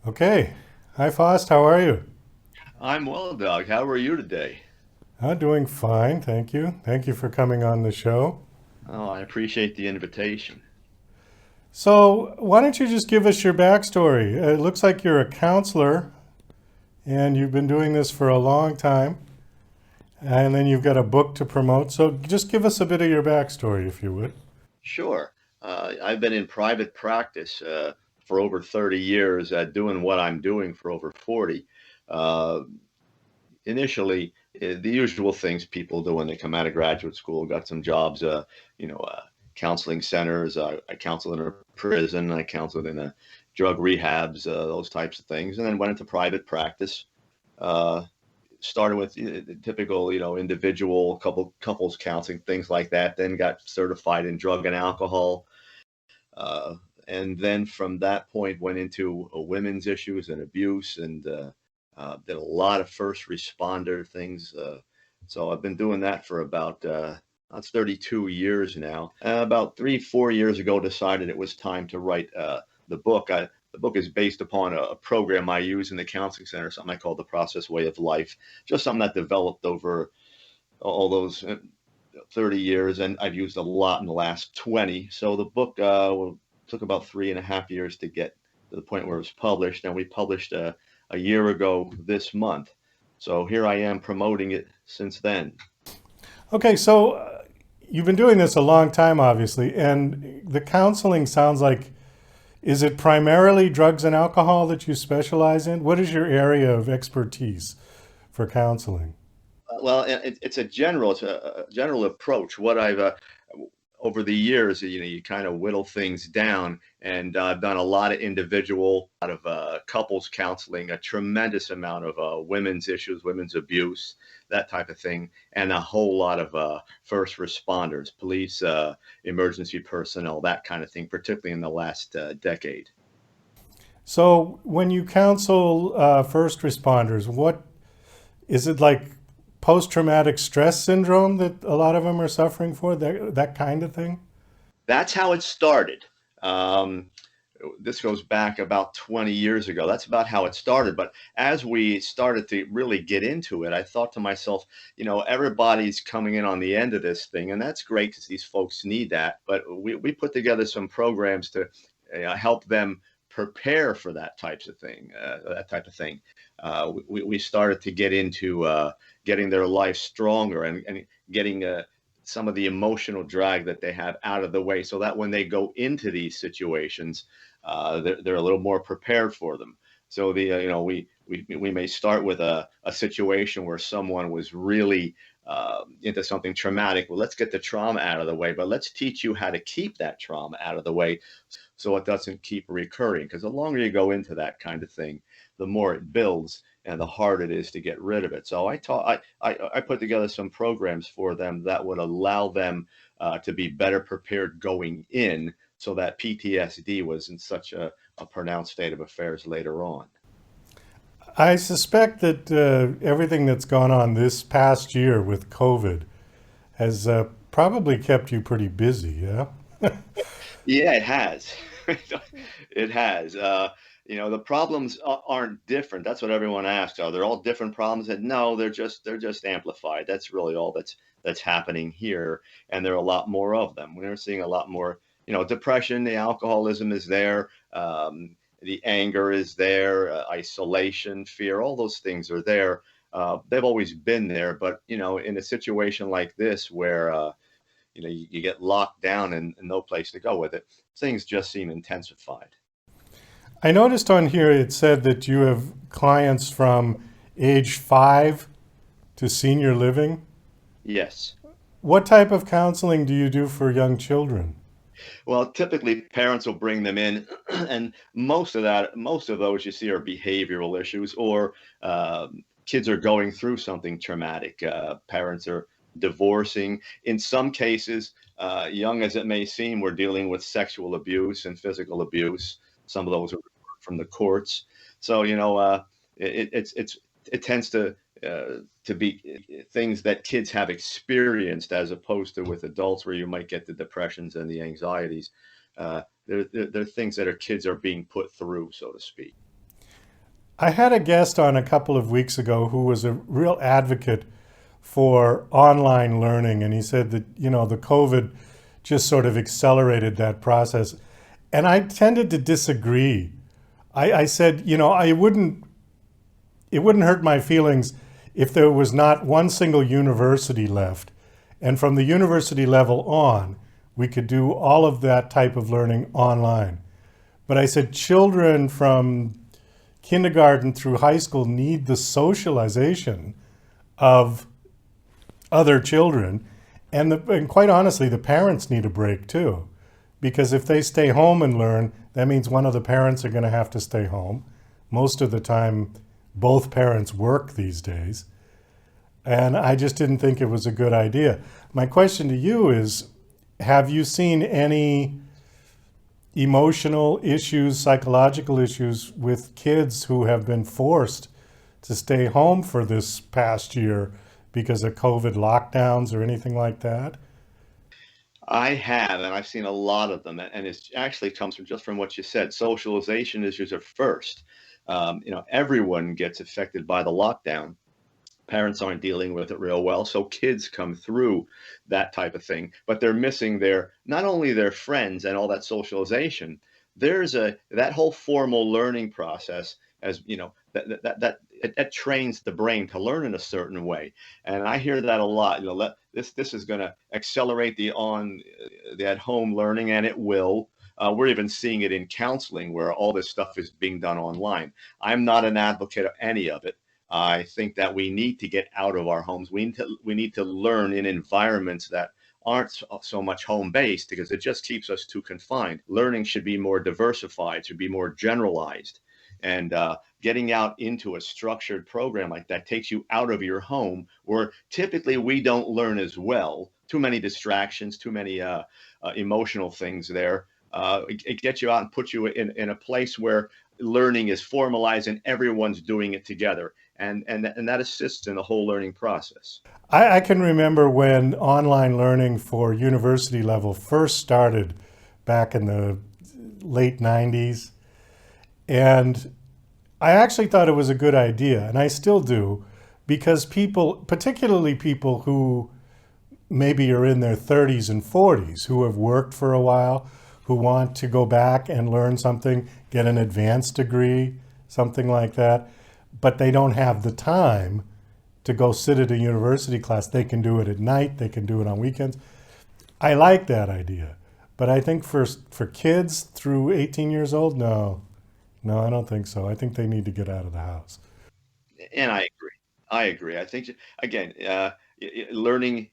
Okay. Hi, Faust. How are you? I'm well, Doug. How are you today? I'm doing fine, thank you. Thank you for coming on the show. Oh, I appreciate the invitation. So, why don't you just give us your backstory? It looks like you're a counselor and you've been doing this for a long time, and then you've got a book to promote. So, just give us a bit of your backstory, if you would. Sure. I've been in private practice for over 30 years, doing what I'm doing for over 40. Uh, Initially, the usual things people do when they come out of graduate school, got some jobs, you know, counseling centers. I counseled in a prison, I counseled in a drug rehabs, those types of things, and then went into private practice. Uh, Started with typical, individual couples counseling, things like that. Then got certified in drug and alcohol, uh, and then from that point went into women's issues and abuse, and did a lot of first responder things. So I've been doing that for about that's 32 years now. About 3, 4 years ago, decided it was time to write the book. The book is based upon a program I use in the counseling center, something I call the Process Way of Life, just something that developed over all those 30 years, and I've used a lot in the last 20. So the book took about 3.5 years to get to the point where it was published, and we published a year ago this month. So here I am promoting it since then. Okay, so you've been doing this a long time, obviously, and the counseling sounds like, is it primarily drugs and alcohol that you specialize in? What is your area of expertise for counseling? Well, it's a general approach. What I've over the years, you kind of whittle things down, and I've done a lot of individual, a lot of couples counseling, a tremendous amount of women's issues, women's abuse, that type of thing, and a whole lot of first responders, police, emergency personnel, that kind of thing, particularly in the last decade. So, when you counsel first responders, what is it like post traumatic stress syndrome that a lot of them are suffering for? That kind of thing? That's how it started. Um, this goes back about 20 years ago. That's about how it started. But as we started to really get into it, I thought to myself, everybody's coming in on the end of this thing, and that's great because these folks need that. But we put together some programs to help them prepare for that type of thing. We started to get into getting their life stronger, and getting some of the emotional drag that they have out of the way, so that when they go into these situations, they're a little more prepared for them. So we may start with a situation where someone was really into something traumatic. Well, let's get the trauma out of the way, but let's teach you how to keep that trauma out of the way so it doesn't keep recurring. Because the longer you go into that kind of thing, the more it builds and the harder it is to get rid of it. So I put together some programs for them that would allow them to be better prepared going in, so that PTSD wasn't such a pronounced state of affairs later on. I suspect that everything that's gone on this past year with COVID has probably kept you pretty busy, yeah? Yeah, it has. It has. The problems aren't different. That's what everyone asks. Are they all different problems? And no, they're just amplified. That's really all that's happening here, and there are a lot more of them. We're seeing a lot more. Depression, the alcoholism is there. The anger is there. Isolation, fear, all those things are there. They've always been there, but in a situation like this where you get locked down and no place to go with it, things just seem intensified. I noticed on here it said that you have clients from age 5 to senior living. Yes. What type of counseling do you do for young children? Well, typically parents will bring them in, and most of those you see are behavioral issues, or kids are going through something traumatic. Parents are divorcing. In some cases, young as it may seem, we're dealing with sexual abuse and physical abuse. Some of those are from the courts. So it tends to be things that kids have experienced, as opposed to with adults where you might get the depressions and the anxieties. They're things that our kids are being put through, so to speak. I had a guest on a couple of weeks ago who was a real advocate for online learning, and he said that, the COVID just sort of accelerated that process. And I tended to disagree. I said, it wouldn't hurt my feelings if there was not one single university left. And from the university level on, we could do all of that type of learning online. But I said children from kindergarten through high school need the socialization of other children. And quite honestly, the parents need a break too. Because if they stay home and learn, that means one of the parents are going to have to stay home. Most of the time, both parents work these days. And I just didn't think it was a good idea. My question to you is, have you seen any emotional issues, psychological issues with kids who have been forced to stay home for this past year because of COVID lockdowns or anything like that? I have, and I've seen a lot of them, and it actually comes from just from what you said. Socialization issues are first. Everyone gets affected by the lockdown. Parents aren't dealing with it real well, so kids come through that type of thing, but they're missing their not only their friends and all that socialization. There's a that whole formal learning process, as you know, that trains the brain to learn in a certain way, and I hear that a lot. This is going to accelerate the at home learning, and it will. We're even seeing it in counseling where all this stuff is being done online. I'm not an advocate of any of it. I think that we need to get out of our homes. We need to learn in environments that aren't so much home based because it just keeps us too confined. Learning should be more diversified, should be more generalized, and getting out into a structured program like that takes you out of your home, where typically we don't learn as well. Too many distractions, too many emotional things there. It gets you out and puts you in a place where learning is formalized and everyone's doing it together, and that assists in the whole learning process. I can remember when online learning for university level first started back in the late 90s. And I actually thought it was a good idea, and I still do, because people, particularly people who maybe are in their 30s and 40s, who have worked for a while, who want to go back and learn something, get an advanced degree, something like that, but they don't have the time to go sit at a university class. They can do it at night, they can do it on weekends. I like that idea. But I think for kids through 18 years old, no. No, I don't think so. I think they need to get out of the house. And I agree. I agree. I think again, learning.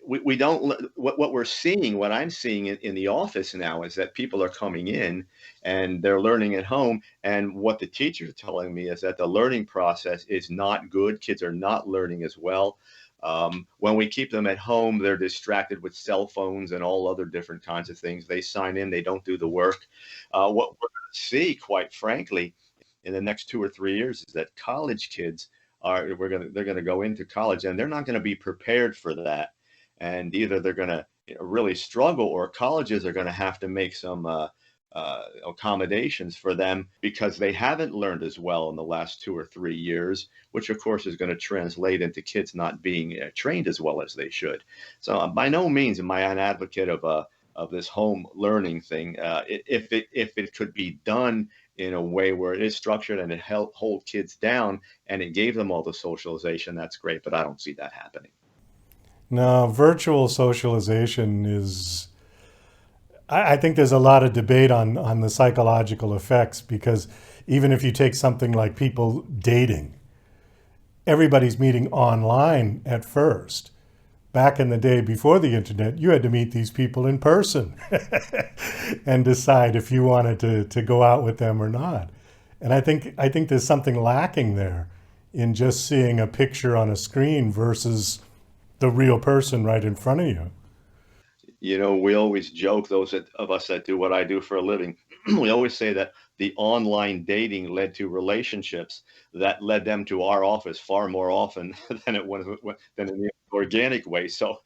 We don't. What we're seeing, what I'm seeing in the office now, is that people are coming in and they're learning at home. And what the teachers are telling me is that the learning process is not good. Kids are not learning as well. When we keep them at home, they're distracted with cell phones and all other different kinds of things. They sign in, they don't do the work. What we're going to see, quite frankly, in the next 2 or 3 years is that college kids they're gonna go into college and they're not going to be prepared for that, and either they're going to really struggle or colleges are going to have to make some accommodations for them because they haven't learned as well in the last 2 or 3 years, which of course is going to translate into kids not being trained as well as they should. So by no means am I an advocate of this home learning thing. If it could be done in a way where it is structured and it helped hold kids down and it gave them all the socialization, that's great. But I don't see that happening. Now, virtual socialization is, I think there's a lot of debate on the psychological effects because even if you take something like people dating, everybody's meeting online at first. Back in the day before the internet, you had to meet these people in person and decide if you wanted to go out with them or not. And I think there's something lacking there in just seeing a picture on a screen versus the real person right in front of you. We always joke, of us that do what I do for a living, we always say that the online dating led to relationships that led them to our office far more often than than in the organic way. So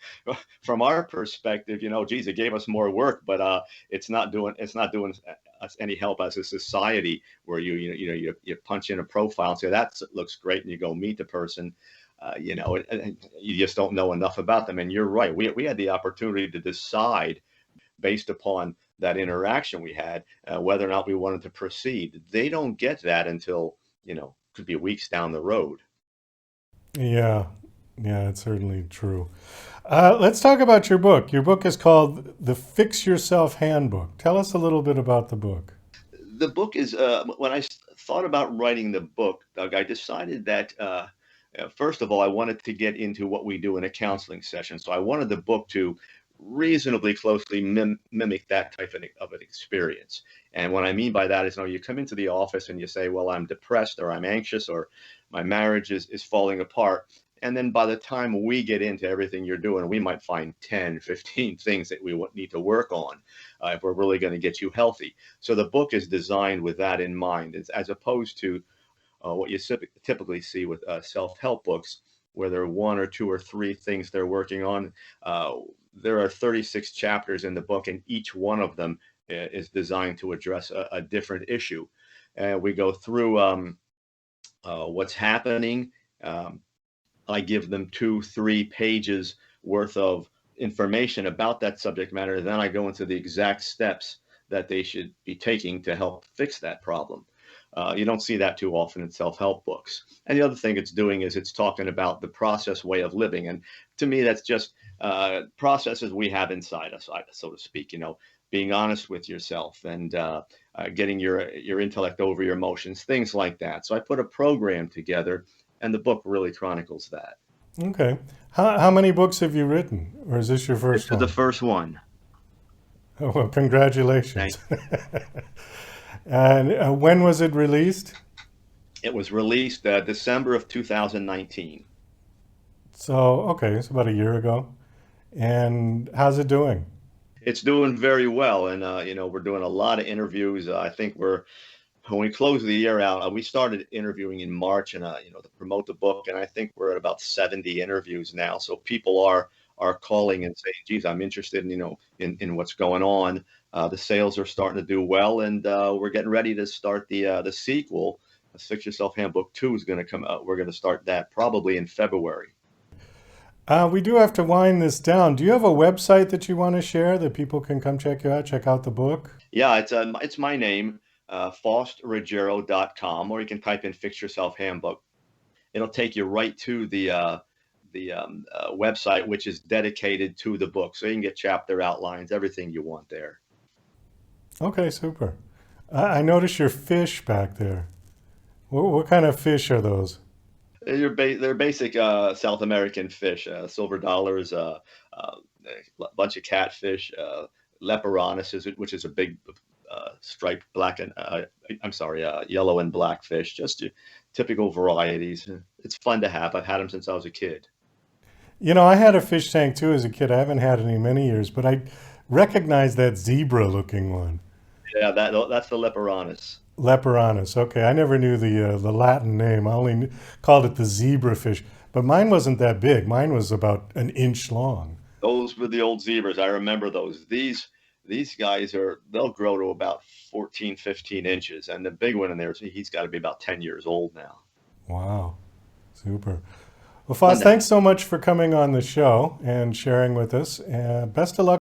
from our perspective, geez, it gave us more work, but it's not doing us any help as a society, where you punch in a profile and say that looks great, and you go meet the person. And you just don't know enough about them. And you're right. We had the opportunity to decide based upon that interaction we had, whether or not we wanted to proceed. They don't get that until, could be weeks down the road. Yeah, yeah, it's certainly true. Let's talk about your book. Your book is called The Fix Yourself Handbook. Tell us a little bit about the book. The book is, when I thought about writing the book, Doug, I decided that, first of all, I wanted to get into what we do in a counseling session. So I wanted the book to reasonably closely mimic that type of an experience. And what I mean by that is, you come into the office and you say, well, I'm depressed, or I'm anxious, or my marriage is falling apart. And then by the time we get into everything you're doing, we might find 10, 15 things that we need to work on, if we're really going to get you healthy. So the book is designed with that in mind, as opposed to what you typically see with self-help books, where there are one or two or three things they're working on. There are 36 chapters in the book, and each one of them is designed to address a different issue. And we go through what's happening. I give them 2-3 pages worth of information about that subject matter. Then I go into the exact steps that they should be taking to help fix that problem. You don't see that too often in self-help books. And the other thing it's doing is it's talking about the process way of living. And to me, that's just processes we have inside us, so to speak, being honest with yourself, and getting your intellect over your emotions, things like that. So I put a program together, and the book really chronicles that. Okay. How many books have you written? Or is this your This first is the one? first one. Oh, well, Thank congratulations. And when was it released? It was released December of 2019. So, okay, it's about a year ago. And how's it doing? It's doing very well, and we're doing a lot of interviews. I think when we close the year out, we started interviewing in March, and to promote the book, and I think we're at about 70 interviews now. So people are calling and saying, "Geez, I'm interested in in what's going on." The sales are starting to do well, and we're getting ready to start the sequel. Fix Yourself Handbook 2 is going to come out. We're going to start that probably in February. We do have to wind this down. Do you have a website that you want to share that people can come check you out, check out the book? Yeah, it's my name, FaustRuggiero.com, or you can type in Fix Yourself Handbook. It'll take you right to the website, which is dedicated to the book. So you can get chapter outlines, everything you want there. Okay, super. I notice your fish back there. What kind of fish are those? They're basic South American fish, silver dollars, a bunch of catfish, leporanus, which is a big striped black and I'm sorry, yellow and black fish. Just your typical varieties. It's fun to have. I've had them since I was a kid. I had a fish tank too as a kid. I haven't had any many years, but I recognize that zebra looking one. Yeah, that's the leporanus. Leporanus. Okay, I never knew the Latin name. I only called it the zebrafish. But mine wasn't that big. Mine was about an inch long. Those were the old zebras. I remember those. These guys they'll grow to about 14, 15 inches. And the big one in there, he's got to be about 10 years old now. Wow, super. Well, Fun Faust, to have. thanks so much for coming on the show and sharing with us. Best of luck